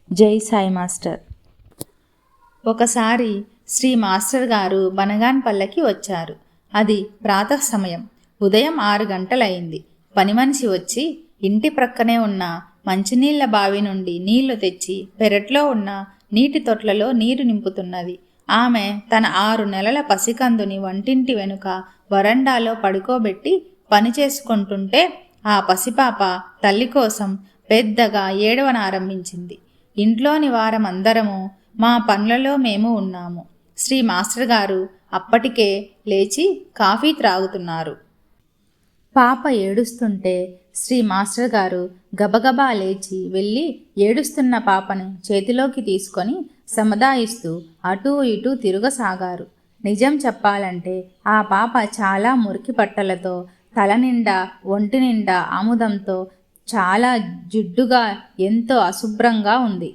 జై సాయి మాస్టర్. ఒకసారి శ్రీ మాస్టర్ గారు బనగాన్పల్లెకి వచ్చారు. అది ప్రాతః సమయం. ఉదయం 6 గంటలయింది. పని మనిషి వచ్చి ఇంటి ప్రక్కనే ఉన్న మంచినీళ్ల బావి నుండి నీళ్లు తెచ్చి పెరట్లో ఉన్న నీటి తొట్లలో నీరు నింపుతున్నది. ఆమె తన 6 నెలల పసికందుని వంటింటి వెనుక వరండాలో పడుకోబెట్టి పని చేసుకుంటుంటే ఆ పసిపాప తల్లి కోసం పెద్దగా ఏడవనారంభించింది. ఇంట్లోని వారమందరము మా పనులలో మేము ఉన్నాము. శ్రీ మాస్టర్ గారు అప్పటికే లేచి కాఫీ త్రాగుతున్నారు. పాప ఏడుస్తుంటే శ్రీ మాస్టర్ గారు గబగబా లేచి వెళ్ళి ఏడుస్తున్న పాపను చేతిలోకి తీసుకొని సముదాయిస్తూ అటూ ఇటూ తిరగసాగారు. నిజం చెప్పాలంటే ఆ పాప చాలా మురికి బట్టలతో, తల నిండా ఒంటి నిండా ఆముదంతో, చాలా జిడ్డుగా, ఎంతో అశుభ్రంగా ఉంది.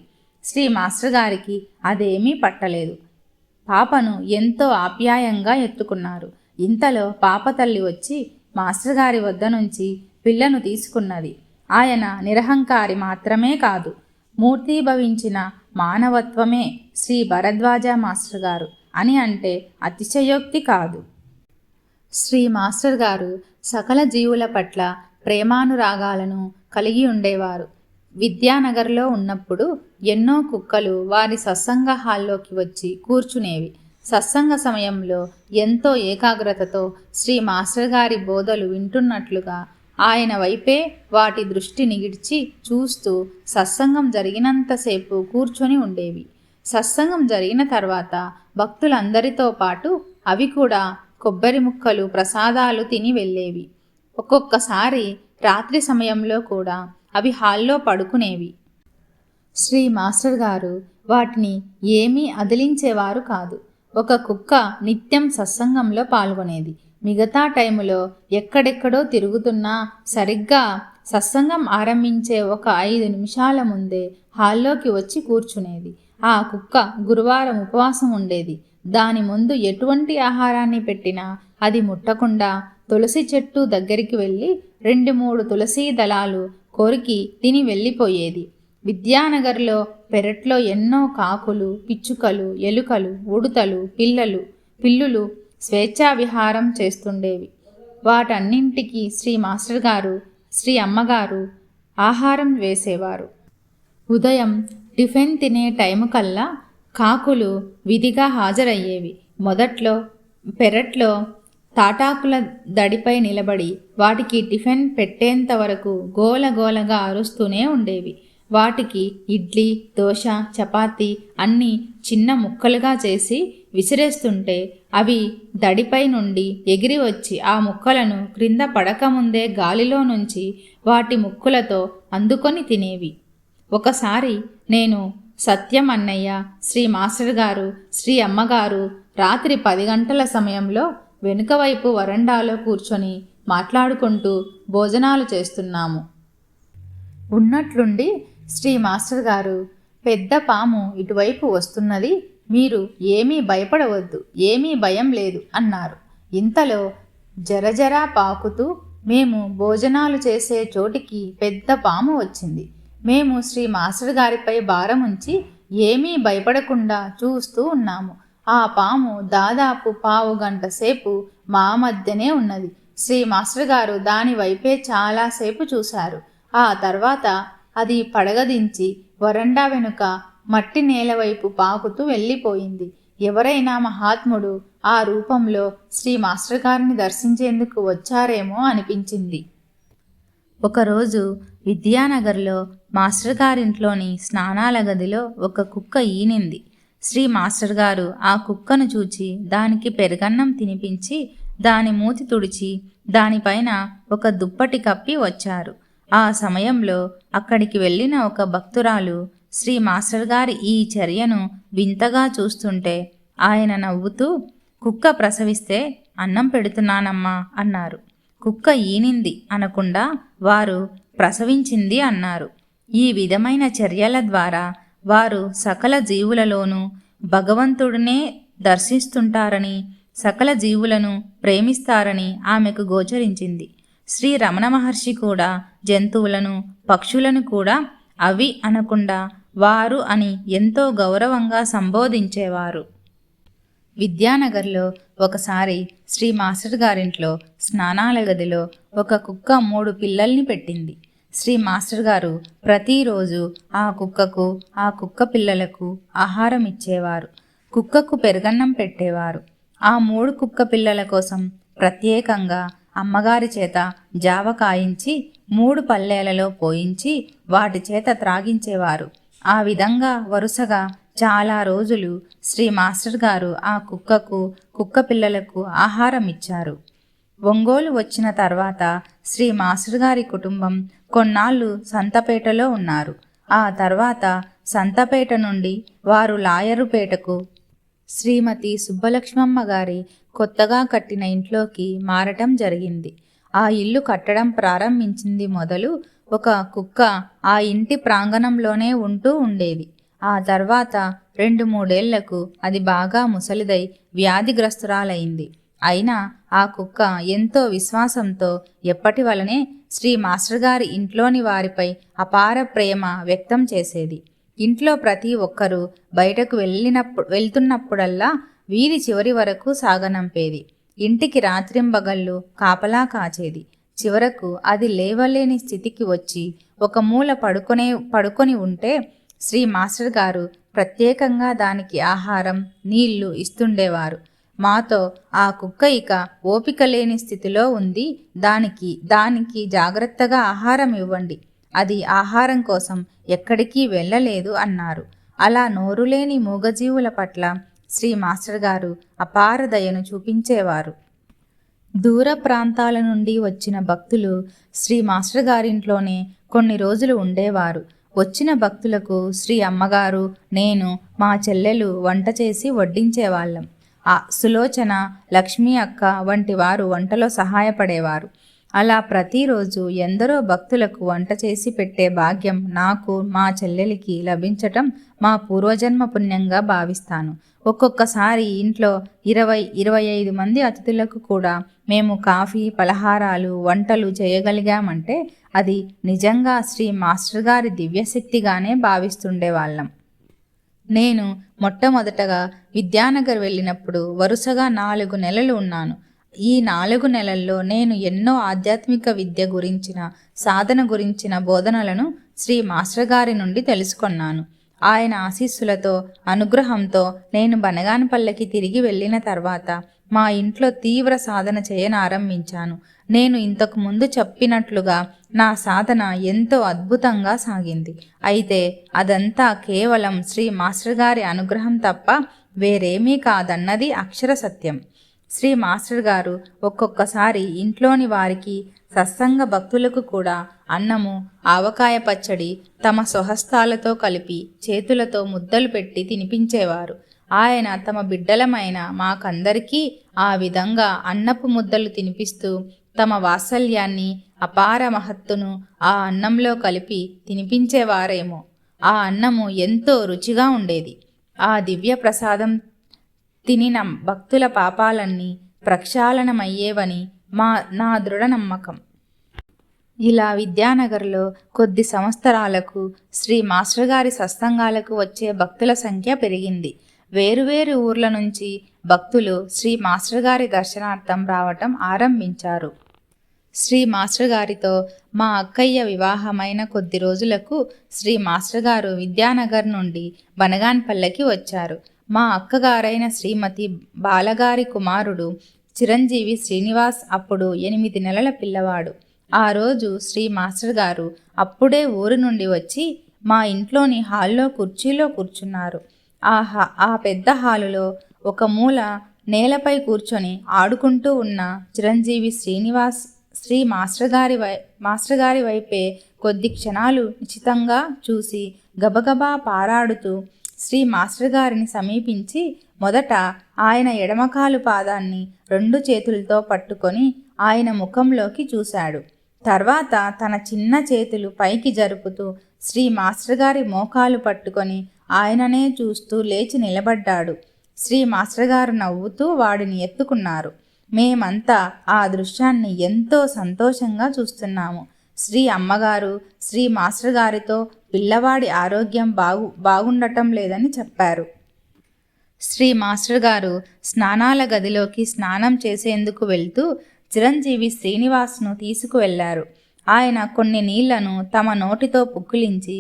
శ్రీ మాస్టర్ గారికి అదేమీ పట్టలేదు. పాపను ఎంతో ఆప్యాయంగా ఎత్తుకున్నారు. ఇంతలో పాప తల్లి వచ్చి మాస్టర్ గారి వద్ద నుంచి పిల్లను తీసుకున్నది. ఆయన నిరహంకారి మాత్రమే కాదు, మూర్తీభవించిన మానవత్వమే శ్రీ భరద్వాజ మాస్టర్ గారు అని అంటే అతిశయోక్తి కాదు. శ్రీ మాస్టర్ గారు సకల జీవుల పట్ల ప్రేమానురాగాలను కలిగి ఉండేవారు. విద్యానగర్లో ఉన్నప్పుడు ఎన్నో కుక్కలు వారి సత్సంగ హాల్లోకి వచ్చి కూర్చునేవి. సత్సంగ సమయంలో ఎంతో ఏకాగ్రతతో శ్రీ మాస్టర్ గారి బోధలు వింటున్నట్లుగా ఆయన వైపే వాటి దృష్టి నిగిడ్చి చూస్తూ సత్సంగం జరిగినంతసేపు కూర్చొని ఉండేవి. సత్సంగం జరిగిన తర్వాత భక్తులందరితో పాటు అవి కూడా కొబ్బరి ముక్కలు, ప్రసాదాలు తిని వెళ్ళేవి. ఒక్కొక్కసారి రాత్రి సమయంలో కూడా అవి హాల్లో పడుకునేవి. శ్రీ మాస్టర్ గారు వాటిని ఏమీ అదిలించేవారు కాదు. ఒక కుక్క నిత్యం సత్సంగంలో పాల్గొనేది. మిగతా టైములో ఎక్కడెక్కడో తిరుగుతున్నా సరిగ్గా సత్సంగం ఆరంభించే ఒక 5 నిమిషాల ముందే హాల్లోకి వచ్చి కూర్చునేది. ఆ కుక్క గురువారం ఉపవాసం ఉండేది. దాని ముందు ఎటువంటి ఆహారాన్ని పెట్టినా అది ముట్టకుండా తులసి చెట్టు దగ్గరికి వెళ్ళి 2-3 తులసీ దళాలు కొరికి తిని వెళ్ళిపోయేది. విద్యానగర్లో పెరట్లో ఎన్నో కాకులు, పిచ్చుకలు, ఎలుకలు, ఉడుతలు, పిల్లులు స్వేచ్ఛా విహారం చేస్తుండేవి. వాటన్నింటికీ శ్రీ మాస్టర్ గారు, శ్రీ అమ్మగారు ఆహారం వేసేవారు. ఉదయం టిఫిన్ తినే టైము కల్లా కాకులు విధిగా హాజరయ్యేవి. మొదట్లో పెరట్లో తాటాకుల దడిపై నిలబడి వాటికి టిఫిన్ పెట్టేంత వరకు గోలగోలగా అరుస్తూనే ఉండేవి. వాటికి ఇడ్లీ, దోశ, చపాతీ అన్నీ చిన్న ముక్కలుగా చేసి విసిరేస్తుంటే అవి దడిపై నుండి ఎగిరి వచ్చి ఆ ముక్కలను క్రింద పడకముందే గాలిలో నుంచి వాటి ముక్కులతో అందుకొని తినేవి. ఒకసారి నేను, సత్యం అన్నయ్య, శ్రీ మాస్టర్ గారు, శ్రీ అమ్మగారు రాత్రి 10 గంటల సమయంలో వెనుక వైపు వరండాలో కూర్చొని మాట్లాడుకుంటూ భోజనాలు చేస్తున్నాము. ఉన్నట్లుండి శ్రీ మాస్టర్ గారు, పెద్ద పాము ఇటువైపు వస్తున్నది, మీరు ఏమీ భయపడవద్దు, ఏమీ భయం లేదు అన్నారు. ఇంతలో జరజరా పాకుతూ మేము భోజనాలు చేసే చోటికి పెద్ద పాము వచ్చింది. మేము శ్రీ మాస్టర్ గారిపై భారం ఉంచి ఏమీ భయపడకుండా చూస్తూ ఉన్నాము. ఆ పాము దాదాపు 1/2 గంట సేపు మా మధ్యనే ఉన్నది. శ్రీ మాస్టర్ గారు దాని వైపే చాలాసేపు చూశారు. ఆ తర్వాత అది పడగదించి వరండా వెనుక మట్టి నేల వైపు పాకుతూ వెళ్ళిపోయింది. ఎవరైనా మహాత్ముడు ఆ రూపంలో శ్రీ మాస్టర్ గారిని దర్శించేందుకు వచ్చారేమో అనిపించింది. ఒకరోజు విద్యానగర్లో మాస్టర్ గారింట్లోని స్నానాల గదిలో ఒక కుక్క ఈనింది. శ్రీ మాస్టర్ గారు ఆ కుక్కను చూచి దానికి పెరుగన్నం తినిపించి దాని మూతి తుడిచి దానిపైన ఒక దుప్పటి కప్పి వచ్చారు. ఆ సమయంలో అక్కడికి వెళ్ళిన ఒక భక్తురాలు శ్రీ మాస్టర్ గారి ఈ చర్యను వింతగా చూస్తుంటే ఆయన నవ్వుతూ, కుక్క ప్రసవిస్తే అన్నం పెడుతున్నానమ్మా అన్నారు. కుక్క ఈనింది అనకుండా వారు ప్రసవించింది అన్నారు. ఈ విధమైన చర్యల ద్వారా వారు సకల జీవులలోనూ భగవంతుడినే దర్శిస్తుంటారని, సకల జీవులను ప్రేమిస్తారని ఆమెకు గోచరించింది. శ్రీ రమణ మహర్షి కూడా జంతువులను, పక్షులను కూడా అవి అనకుండా వారు అని ఎంతో గౌరవంగా సంబోధించేవారు. విద్యానగర్లో ఒకసారి శ్రీ మాస్టర్ గారింట్లో స్నానాల గదిలో ఒక కుక్క 3 పిల్లల్ని పెట్టింది. శ్రీ మాస్టర్ గారు ప్రతిరోజు ఆ కుక్కకు ఆ కుక్క పిల్లలకు ఆహారం ఇచ్చేవారు. కుక్కకు పెరుగన్నం పెట్టేవారు. ఆ 3 కుక్క పిల్లల కోసం ప్రత్యేకంగా అమ్మగారి చేత జావ కాయించి 3 పళ్ళేలలో పోయించి వాటి చేత త్రాగించేవారు. ఆ విధంగా వరుసగా చాలా రోజులు శ్రీ మాస్టర్ గారు ఆ కుక్కకు కుక్క పిల్లలకు ఆహారం ఇచ్చారు. ఒంగోలు వచ్చిన తర్వాత శ్రీ మాస్టర్ గారి కుటుంబం కొన్నాళ్ళు సంతపేటలో ఉన్నారు. ఆ తర్వాత సంతపేట నుండి వారు లాయరుపేటకు శ్రీమతి సుబ్బలక్ష్మమ్మ గారి కొత్తగా కట్టిన ఇంట్లోకి మారటం జరిగింది. ఆ ఇల్లు కట్టడం ప్రారంభించింది మొదలు ఒక కుక్క ఆ ఇంటి ప్రాంగణంలోనే ఉంటూ ఉండేది. ఆ తర్వాత 2-3 ఏళ్లకు అది బాగా ముసలిదై వ్యాధిగ్రస్తురాలైంది. అయినా ఆ కుక్క ఎంతో విశ్వాసంతో ఎప్పటి వలనే శ్రీ మాస్టర్ గారి ఇంట్లోని వారిపై అపార ప్రేమ వ్యక్తం చేసేది. ఇంట్లో ప్రతి ఒక్కరూ బయటకు వెళ్తున్నప్పుడల్లా వీధి చివరి వరకు సాగనంపేది. ఇంటికి రాత్రింబగళ్ళు కాపలా కాచేది. చివరకు అది లేవలేని స్థితికి వచ్చి ఒక మూల పడుకొని ఉంటే శ్రీ మాస్టర్ గారు ప్రత్యేకంగా దానికి ఆహారం, నీళ్లు ఇస్తుండేవారు. మాతో ఆ కుక్క ఇక ఓపిక లేని స్థితిలో ఉంది, దానికి జాగ్రత్తగా ఆహారం ఇవ్వండి, అది ఆహారం కోసం ఎక్కడికి వెళ్ళలేదు అన్నారు. అలా నోరులేని మూగజీవుల పట్ల శ్రీ మాస్టర్ గారు అపార దయను చూపించేవారు. దూర ప్రాంతాల నుండి వచ్చిన భక్తులు శ్రీ మాస్టర్ గారింట్లోనే కొన్ని రోజులు ఉండేవారు. వచ్చిన భక్తులకు శ్రీ అమ్మగారు, నేను, మా చెల్లెలు వంట చేసి వడ్డించేవాళ్ళం. సులోచన, లక్ష్మీ అక్క వంటి వారు వంటలో సహాయపడేవారు. అలా ప్రతిరోజు ఎందరో భక్తులకు వంట చేసి పెట్టే భాగ్యం నాకు, మా చెల్లెలికి లభించటం మా పూర్వజన్మ పుణ్యంగా భావిస్తాను. ఒక్కొక్కసారి ఇంట్లో 20-25 మంది అతిథులకు కూడా మేము కాఫీ, పలహారాలు, వంటలు చేయగలిగామంటే అది నిజంగా శ్రీ మాస్టర్ గారి దివ్యశక్తిగానే భావిస్తుండేవాళ్ళం. నేను మొట్టమొదటగా విద్యానగర్ వెళ్ళినప్పుడు వరుసగా 4 నెలలు ఉన్నాను. ఈ 4 నెలల్లో నేను ఎన్నో ఆధ్యాత్మిక విద్య గురించిన, సాధన గురించిన బోధనలను శ్రీ మాస్టర్ గారి నుండి తెలుసుకొన్నాను. ఆయన ఆశీస్సులతో, అనుగ్రహంతో నేను బనగానపల్లెకి తిరిగి వెళ్ళిన తర్వాత మా ఇంట్లో తీవ్ర సాధన చేయనారంభించాను. నేను ఇంతకు ముందు చెప్పినట్లుగా నా సాధన ఎంతో అద్భుతంగా సాగింది. అయితే అదంతా కేవలం శ్రీ మాస్టర్ గారి అనుగ్రహం తప్ప వేరేమీ కాదన్నది అక్షర సత్యం. శ్రీ మాస్టర్ గారు ఒక్కొక్కసారి ఇంట్లోని వారికి, సత్సంగ భక్తులకు కూడా అన్నము, ఆవకాయ పచ్చడి తమ స్వహస్తాలతో కలిపి చేతులతో ముద్దలు పెట్టి తినిపించేవారు. ఆయన తమ బిడ్డలమైన మాకందరికీ ఆ విధంగా అన్నపు ముద్దలు తినిపిస్తూ తమ వాత్సల్యాన్ని, అపార మహత్తును ఆ అన్నంలో కలిపి తినిపించేవారేమో. ఆ అన్నము ఎంతో రుచిగా ఉండేది. ఆ దివ్య ప్రసాదం తినిన భక్తుల పాపాలన్నీ ప్రక్షాళనమయ్యేవని నా దృఢ నమ్మకం. ఇలా విద్యానగర్లో కొద్ది సంవత్సరాలకు శ్రీ మాస్టర్ గారి సత్సంగాలకు వచ్చే భక్తుల సంఖ్య పెరిగింది. వేరువేరు ఊర్ల నుంచి భక్తులు శ్రీ మాస్టర్ గారి దర్శనార్థం రావటం ఆరంభించారు. శ్రీ మాస్టర్ గారితో మా అక్కయ్య వివాహమైన కొద్ది రోజులకు శ్రీ మాస్టర్ గారు విద్యానగర్ నుండి బనగాన్పల్లెకి వచ్చారు. మా అక్కగారైన శ్రీమతి బాలగారి కుమారుడు చిరంజీవి శ్రీనివాస్ అప్పుడు 8 నెలల పిల్లవాడు. ఆ రోజు శ్రీ మాస్టర్ గారు అప్పుడే ఊరు నుండి వచ్చి మా ఇంట్లోని హాల్లో కుర్చీలో కూర్చున్నారు. ఆ పెద్ద హాలులో ఒక మూల నేలపై కూర్చొని ఆడుకుంటూ ఉన్న చిరంజీవి శ్రీనివాస్ శ్రీ మాస్టర్ గారి వైపే కొద్ది క్షణాలు నిశితంగా చూసి గబగబా పారాడుతూ శ్రీ మాస్టర్ గారిని సమీపించి మొదట ఆయన ఎడమకాలు పాదాన్ని 2 చేతులతో పట్టుకొని ఆయన ముఖంలోకి చూశాడు. తర్వాత తన చిన్న చేతులు పైకి జరుపుతూ శ్రీ మాస్టర్ గారి మోకాలు పట్టుకొని ఆయననే చూస్తూ లేచి నిలబడ్డాడు. శ్రీ మాస్టర్ గారు నవ్వుతూ వాడిని ఎత్తుకున్నారు. మేమంతా ఆ దృశ్యాన్ని ఎంతో సంతోషంగా చూస్తున్నాము. శ్రీ అమ్మగారు శ్రీ మాస్టర్ గారితో పిల్లవాడి ఆరోగ్యం బాగుండటం లేదని చెప్పారు. శ్రీ మాస్టర్ గారు స్నానాల గదిలోకి స్నానం చేసేందుకు వెళ్తూ చిరంజీవి శ్రీనివాస్ను తీసుకువెళ్లారు. ఆయన కొన్ని నీళ్లను తమ నోటితో పుక్కిలించి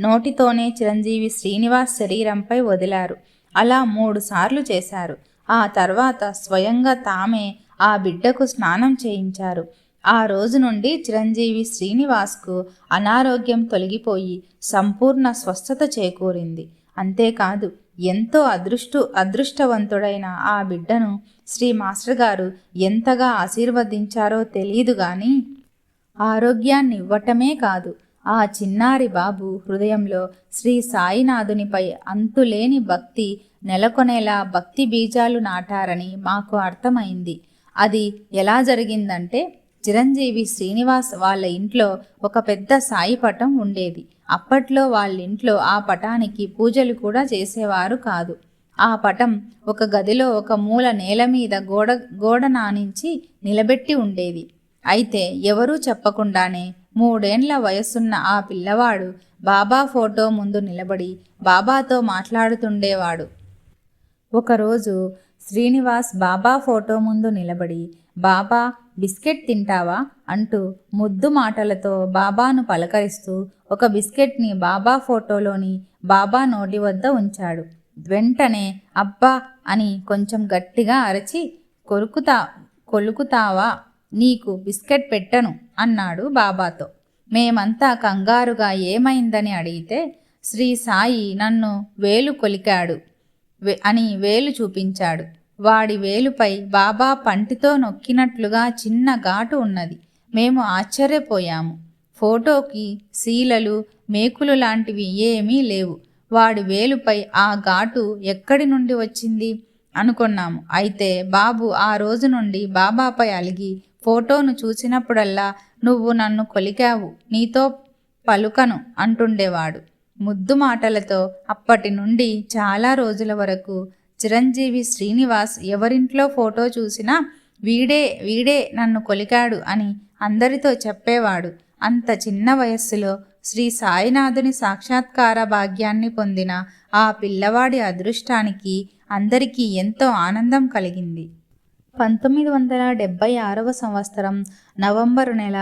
నోటితోనే చిరంజీవి శ్రీనివాస్ శరీరంపై వదిలారు. అలా 3 సార్లు చేశారు. ఆ తర్వాత స్వయంగా తామే ఆ బిడ్డకు స్నానం చేయించారు. ఆ రోజు నుండి చిరంజీవి శ్రీనివాస్కు అనారోగ్యం తొలగిపోయి సంపూర్ణ స్వస్థత చేకూరింది. అంతేకాదు ఎంతో అదృష్టవంతుడైన ఆ బిడ్డను శ్రీ మాస్టర్ గారు ఎంతగా ఆశీర్వదించారో తెలియదు గాని ఆరోగ్యాన్ని ఇవ్వటమే కాదు, ఆ చిన్నారి బాబు హృదయంలో శ్రీ సాయినాథునిపై అంతులేని భక్తి నెలకొనేలా భక్తి బీజాలు నాటారని మాకు అర్థమైంది. అది ఎలా జరిగిందంటే, చిరంజీవి శ్రీనివాస్ వాళ్ళ ఇంట్లో ఒక పెద్ద సాయి పటం ఉండేది. అప్పట్లో వాళ్ళింట్లో ఆ పటానికి పూజలు కూడా చేసేవారు కాదు. ఆ పటం ఒక గదిలో ఒక మూల నేల మీద గోడ నానించి నిలబెట్టి ఉండేది. అయితే ఎవరూ చెప్పకుండానే 3 ఏండ్ల వయసున్న ఆ పిల్లవాడు బాబా ఫోటో ముందు నిలబడి బాబాతో మాట్లాడుతుండేవాడు. ఒకరోజు శ్రీనివాస్ బాబా ఫోటో ముందు నిలబడి, బాబా బిస్కెట్ తింటావా అంటూ ముద్దు మాటలతో బాబాను పలకరిస్తూ ఒక బిస్కెట్ని బాబా ఫోటోలోని బాబా నోటి వద్ద ఉంచాడు. వెంటనే అబ్బా అని కొంచెం గట్టిగా అరచి, కొలుకుతావా, నీకు బిస్కెట్ పెట్టను అన్నాడు బాబాతో. మేమంతా కంగారుగా ఏమైందని అడిగితే, శ్రీ సాయి నన్ను వేలు కొలికాడు అని వేలు చూపించాడు. వాడి వేలుపై బాబా పంటితో నొక్కినట్లుగా చిన్న ఘాటు ఉన్నది. మేము ఆశ్చర్యపోయాము. ఫోటోకి శీలలు మేకులు లాంటివి ఏమీ లేవు. వాడి వేలుపై ఆ ఘాటు ఎక్కడి నుండి వచ్చింది అనుకున్నాము. అయితే బాబు ఆ రోజు నుండి బాబాపై అలిగి ఫోటోను చూసినప్పుడల్లా నువ్వు నన్ను కొలికావు, నీతో పలుకను అంటుండేవాడు ముద్దు మాటలతో. అప్పటి నుండి చాలా రోజుల వరకు చిరంజీవి శ్రీనివాస్ ఎవరింట్లో ఫోటో చూసినా వీడే నన్ను కొలికాడు అని అందరితో చెప్పేవాడు. అంత చిన్న వయస్సులో శ్రీ సాయినాథుని సాక్షాత్కార భాగ్యాన్ని పొందిన ఆ పిల్లవాడి అదృష్టానికి అందరికీ ఎంతో ఆనందం కలిగింది. 1976వ సంవత్సరం నవంబరు నెల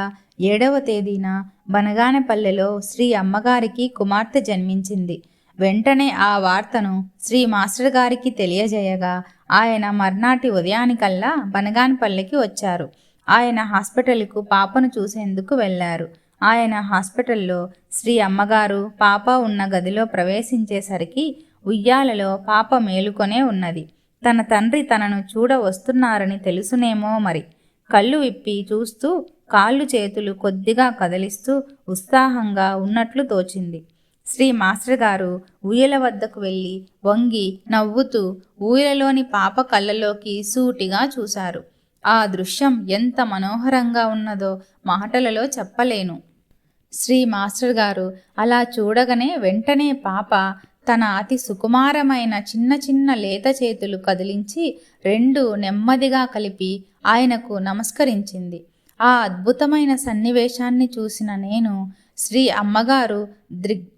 7వ తేదీన బనగానపల్లెలో శ్రీ అమ్మగారికి కుమార్తె జన్మించింది. వెంటనే ఆ వార్తను శ్రీ మాస్టర్ గారికి తెలియజేయగా ఆయన మర్నాటి ఉదయానికల్లా బనగానపల్లెకి వచ్చారు. ఆయన హాస్పిటల్కు పాపను చూసేందుకు వెళ్ళారు. ఆయన హాస్పిటల్లో శ్రీ అమ్మగారు పాప ఉన్న గదిలో ప్రవేశించేసరికి ఉయ్యాలలో పాప మేలుకొనే ఉన్నది. తన తండ్రి తనను చూడ వస్తున్నారని తెలుసునేమో మరి. కళ్ళు విప్పి చూస్తూ కాళ్ళు చేతులు కొద్దిగా కదిలిస్తూ ఉత్సాహంగా ఉన్నట్లు తోచింది. శ్రీ మాస్టర్ గారు ఊయల వద్దకు వెళ్ళి వంగి నవ్వుతూ ఊయలలోని పాప కళ్ళలోకి సూటిగా చూశారు. ఆ దృశ్యం ఎంత మనోహరంగా ఉన్నదో మాటలలో చెప్పలేను. శ్రీ మాస్టర్ గారు అలా చూడగానే వెంటనే పాప తన అతి సుకుమారమైన చిన్న చిన్న లేత చేతులు కదిలించి 2 నెమ్మదిగా కలిపి ఆయనకు నమస్కరించింది. ఆ అద్భుతమైన సన్నివేశాన్ని చూసిన నేను, శ్రీ అమ్మగారు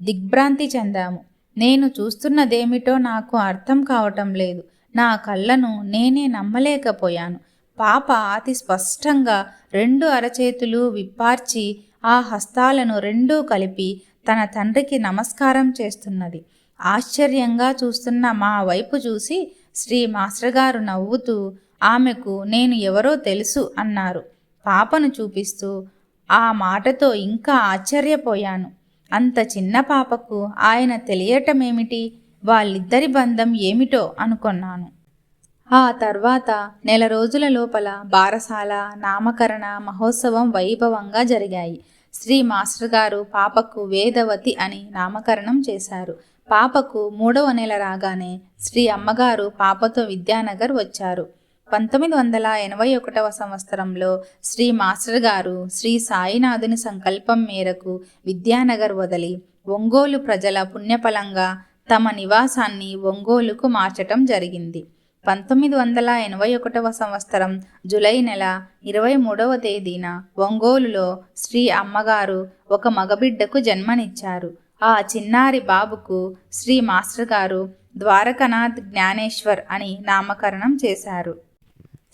దిగ్భ్రాంతి చెందాము. నేను చూస్తున్నదేమిటో నాకు అర్థం కావటం లేదు. నా కళ్ళను నేనే నమ్మలేకపోయాను. పాప అతి స్పష్టంగా 2 అరచేతులు విప్పార్చి ఆ హస్తాలను 2 కలిపి తన తండ్రికి నమస్కారం చేస్తున్నది. ఆశ్చర్యంగా చూస్తున్న మా వైపు చూసి శ్రీ మాస్టర్ గారు నవ్వుతూ ఆమెకు నేను ఎవరో తెలుసు అన్నారు పాపను చూపిస్తూ. ఆ మాటతో ఇంకా ఆశ్చర్యపోయాను. అంత చిన్న పాపకు ఆయన తెలియటమేమిటి, వాళ్ళిద్దరి బంధం ఏమిటో అనుకున్నాను. ఆ తర్వాత నెల రోజుల లోపల బారసాల, నామకరణ మహోత్సవం వైభవంగా జరిగాయి. శ్రీ మాస్టర్ గారు పాపకు వేదవతి అని నామకరణం చేశారు. పాపకు 3వ నెల రాగానే శ్రీ అమ్మగారు పాపతో విద్యానగర్ వచ్చారు. 1981వ సంవత్సరంలో శ్రీ మాస్టర్ గారు శ్రీ సాయినాథుని సంకల్పం మేరకు విద్యానగర్ వదిలి ఒంగోలు ప్రజల పుణ్యఫలంగా తమ నివాసాన్ని ఒంగోలుకు మార్చటం జరిగింది. 1981 సంవత్సరం జూలై నెల 23వ తేదీన ఒంగోలులో శ్రీ అమ్మగారు ఒక మగబిడ్డకు జన్మనిచ్చారు. ఆ చిన్నారి బాబుకు శ్రీ మాస్టర్ గారు ద్వారకనాథ్ జ్ఞానేశ్వర్ అని నామకరణం చేశారు.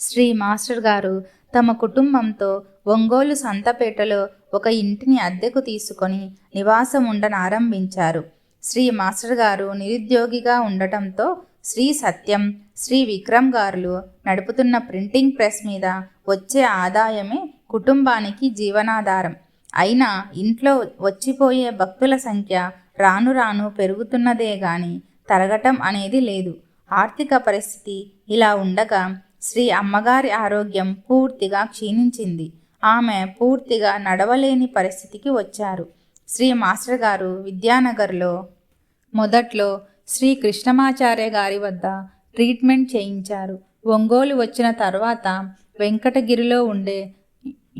శ్రీ మాస్టర్ గారు తమ కుటుంబంతో ఒంగోలు సంతపేటలో ఒక ఇంటిని అద్దెకు తీసుకొని నివాసం ఉండనారంభించారు. శ్రీ మాస్టర్ గారు నిరుద్యోగిగా ఉండటంతో శ్రీ సత్యం, శ్రీ విక్రమ్ గారులు నడుపుతున్న ప్రింటింగ్ ప్రెస్ మీద వచ్చే ఆదాయమే కుటుంబానికి జీవనాధారం. అయినా ఇంట్లో వచ్చిపోయే భక్తుల సంఖ్య రాను రాను పెరుగుతున్నదే గాని తరగటం అనేది లేదు. ఆర్థిక పరిస్థితి ఇలా ఉండగా శ్రీ అమ్మగారి ఆరోగ్యం పూర్తిగా క్షీణించింది. ఆమె పూర్తిగా నడవలేని పరిస్థితికి వచ్చారు. శ్రీ మాస్టర్ గారు విద్యానగర్లో మొదట్లో శ్రీ కృష్ణమాచార్య గారి వద్ద ట్రీట్మెంట్ చేయించారు. ఒంగోలు వచ్చిన తర్వాత వెంకటగిరిలో ఉండే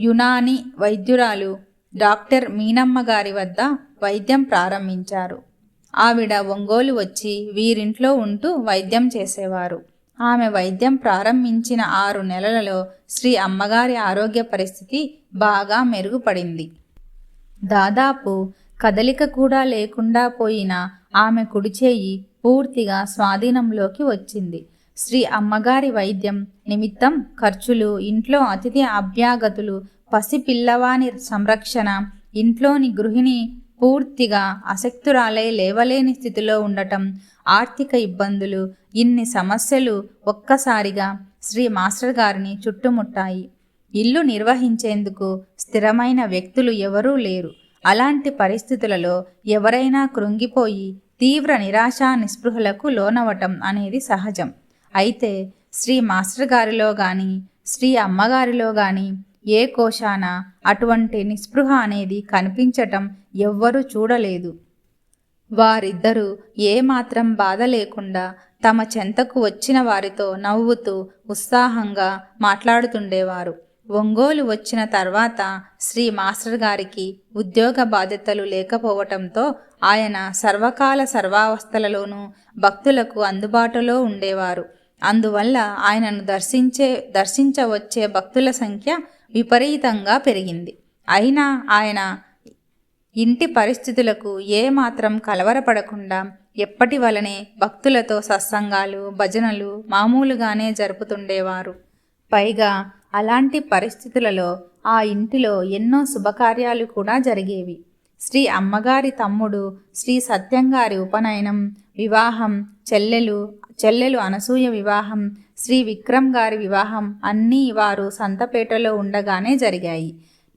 యునాని వైద్యురాలు డాక్టర్ మీనమ్మ గారి వద్ద వైద్యం ప్రారంభించారు. ఆవిడ ఒంగోలు వచ్చి వీరింట్లో ఉంటూ వైద్యం చేసేవారు. ఆమె వైద్యం ప్రారంభించిన 6 నెలలలో శ్రీ అమ్మగారి ఆరోగ్య పరిస్థితి బాగా మెరుగుపడింది. దాదాపు కదలిక కూడా లేకుండా పోయిన ఆమె కుడిచేయి పూర్తిగా స్వాధీనంలోకి వచ్చింది. శ్రీ అమ్మగారి వైద్యం నిమిత్తం ఖర్చులు, ఇంట్లో అతిథి అభ్యాగతులు, పసిపిల్లవాని సంరక్షణ, ఇంట్లోని గృహిణి పూర్తిగా అశక్తురాలై లేవలేని స్థితిలో ఉండటం, ఆర్థిక ఇబ్బందులు, ఇన్ని సమస్యలు ఒక్కసారిగా శ్రీ మాస్టర్ గారిని చుట్టుముట్టాయి. ఇల్లు నిర్వహించేందుకు స్థిరమైన వ్యక్తులు ఎవరూ లేరు. అలాంటి పరిస్థితులలో ఎవరైనా కృంగిపోయి తీవ్ర నిరాశ నిస్పృహలకు లోనవటం అనేది సహజం. అయితే శ్రీ మాస్టర్ గారిలో కానీ శ్రీ అమ్మగారిలో కానీ ఏ కోశాన అటువంటి నిస్పృహ అనేది కనిపించటం ఎవ్వరూ చూడలేదు. వారిద్దరూ ఏమాత్రం బాధ లేకుండా తమ చెంతకు వచ్చిన వారితో నవ్వుతూ ఉత్సాహంగా మాట్లాడుతుండేవారు. ఒంగోలు వచ్చిన తర్వాత శ్రీ మాస్టర్ గారికి ఉద్యోగ బాధ్యతలు లేకపోవటంతో ఆయన సర్వకాల సర్వావస్థలలోనూ భక్తులకు అందుబాటులో ఉండేవారు. అందువల్ల ఆయనను దర్శించవచ్చే భక్తుల సంఖ్య విపరీతంగా పెరిగింది. అయినా ఆయన ఇంటి పరిస్థితులకు ఏమాత్రం కలవరపడకుండా ఎప్పటి వలనే భక్తులతో సత్సంగాలు, భజనలు మామూలుగానే జరుపుతుండేవారు. పైగా అలాంటి పరిస్థితులలో ఆ ఇంటిలో ఎన్నో శుభకార్యాలు కూడా జరిగేవి. శ్రీ అమ్మగారి తమ్ముడు శ్రీ సత్యంగారి ఉపనయనం, వివాహం, చెల్లెలు అనసూయ వివాహం, శ్రీ విక్రమ్ గారి వివాహం అన్నీ వారు సంతపేటలో ఉండగానే జరిగాయి.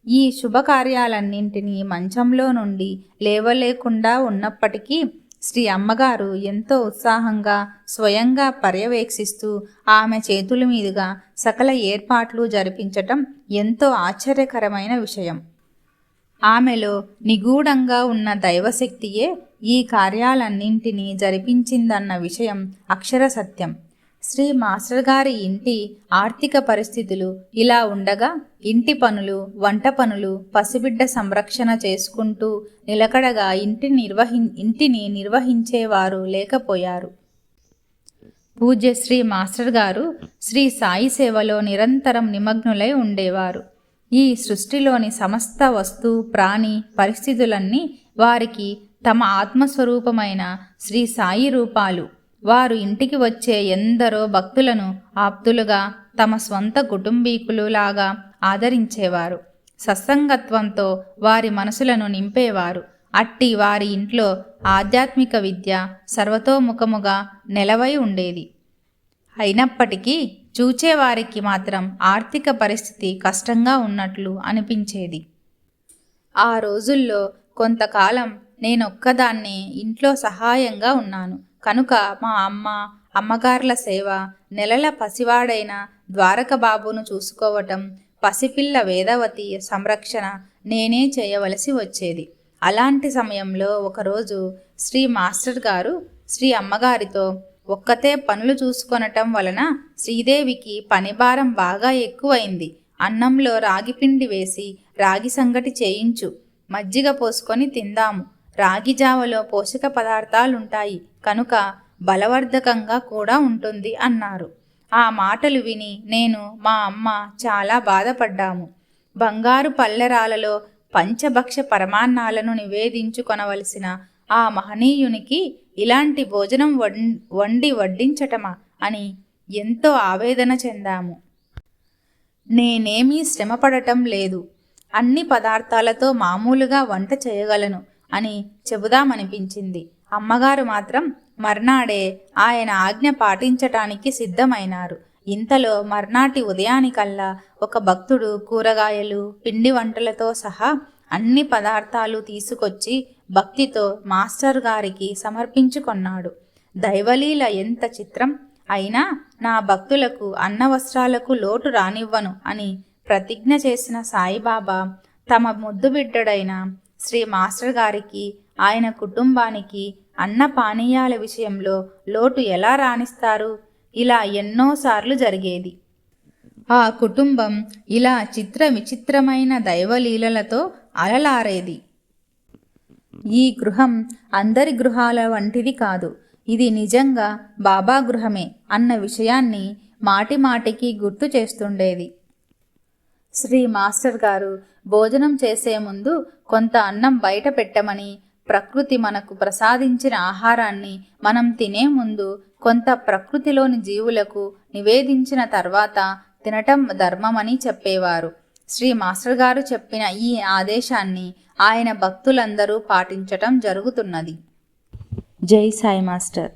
ఈ శుభకార్యాలన్నింటినీ మంచంలో నుండి లేవలేకుండా ఉన్నప్పటికీ శ్రీ అమ్మగారు ఎంతో ఉత్సాహంగా స్వయంగా పర్యవేక్షిస్తూ ఆమె చేతుల మీదుగా సకల ఏర్పాట్లు జరిపించటం ఎంతో ఆశ్చర్యకరమైన విషయం. ఆమెలో నిగూఢంగా ఉన్న దైవశక్తియే ఈ కార్యాలన్నింటినీ జరిపించిందన్న విషయం అక్షర సత్యం. శ్రీ మాస్టర్ గారి ఇంటి ఆర్థిక పరిస్థితులు ఇలా ఉండగా ఇంటి పనులు, వంట పనులు, పసిబిడ్డ సంరక్షణ చేసుకుంటూ నిలకడగా ఇంటిని నిర్వహించేవారు లేకపోయారు. పూజ్య శ్రీ మాస్టర్ గారు శ్రీ సాయి సేవలో నిరంతరం నిమగ్నులై ఉండేవారు. ఈ సృష్టిలోని సమస్త వస్తు, ప్రాణి, పరిస్థితులన్నీ వారికి తమ ఆత్మస్వరూపమైన శ్రీ సాయి రూపాలు. వారు ఇంటికి వచ్చే ఎందరో భక్తులను ఆప్తులుగా, తమ స్వంత కుటుంబీకులు లాగా ఆదరించేవారు. సత్సంగత్వంతో వారి మనసులను నింపేవారు. అట్టి వారి ఇంట్లో ఆధ్యాత్మిక విద్య సర్వతోముఖముగా నెలవై ఉండేది. అయినప్పటికీ చూచేవారికి మాత్రం ఆర్థిక పరిస్థితి కష్టంగా ఉన్నట్లు అనిపించేది. ఆ రోజుల్లో కొంతకాలం నేనొక్కదాన్నే ఇంట్లో సహాయంగా ఉన్నాను కనుక మా అమ్మగార్ల సేవ, నెలల పసివాడైన ద్వారక బాబును చూసుకోవటం, పసిపిల్ల వేదవతి సంరక్షణ నేనే చేయవలసి వచ్చేది. అలాంటి సమయంలో ఒకరోజు శ్రీ మాస్టర్ గారు శ్రీ అమ్మగారితో, ఒక్కతే పనులు చూసుకొనటం వలన శ్రీదేవికి పనిభారం బాగా ఎక్కువైంది. అన్నంలో రాగిపిండి వేసి రాగి సంగటి చేయించు, మజ్జిగ పోసుకొని తిందాము. రాగి జావలో పోషక పదార్థాలుంటాయి కనుక బలవర్ధకంగా కూడా ఉంటుంది అన్నారు. ఆ మాటలు విని నేను మా అమ్మ చాలా బాధపడ్డాము. బంగారు పల్లెరాలలో పంచభక్ష పరమాన్నాలను నివేదించుకొనవలసిన ఆ మహనీయునికి ఇలాంటి భోజనం వండి వడ్డించటమా అని ఎంతో ఆవేదన చెందాము. నేనేమీ శ్రమపడటం లేదు, అన్ని పదార్థాలతో మామూలుగా వంట చేయగలను అని చెబుదామనిపించింది. అమ్మగారు మాత్రం మర్నాడే ఆయన ఆజ్ఞ పాటించటానికి సిద్ధమైనారు. ఇంతలో మర్నాటి ఉదయానికల్లా ఒక భక్తుడు కూరగాయలు, పిండి వంటలతో సహా అన్ని పదార్థాలు తీసుకొచ్చి భక్తితో మాస్టర్ గారికి సమర్పించుకొన్నాడు. దైవలీల ఎంత చిత్రం! అయినా నా భక్తులకు అన్నవస్త్రాలకు లోటు రానివ్వను అని ప్రతిజ్ఞ చేసిన సాయిబాబా తమ ముద్దుబిడ్డడైన శ్రీ మాస్టర్ గారికి, ఆయన కుటుంబానికి అన్న పానీయాల విషయంలో లోటు ఎలా రాణిస్తారు? ఇలా ఎన్నోసార్లు జరిగేది. ఆ కుటుంబం ఇలా చిత్ర విచిత్రమైన దైవలీలలతో అలలారేది. ఈ గృహం అందరి గృహాల వంటిది కాదు, ఇది నిజంగా బాబా గృహమే అన్న విషయాన్ని మాటిమాటికి గుర్తు చేస్తుండేది. శ్రీ మాస్టర్ గారు భోజనం చేసే ముందు కొంత అన్నం బయట పెట్టమని, ప్రకృతి మనకు ప్రసాదించిన ఆహారాన్ని మనం తినే ముందు కొంత ప్రకృతిలోని జీవులకు నివేదించిన తర్వాత తినటం ధర్మమని చెప్పేవారు. శ్రీ మాస్టర్ గారు చెప్పిన ఈ ఆదేశాన్ని ఆయన భక్తులందరూ పాటించటం జరుగుతున్నది. జై సాయి మాస్టర్.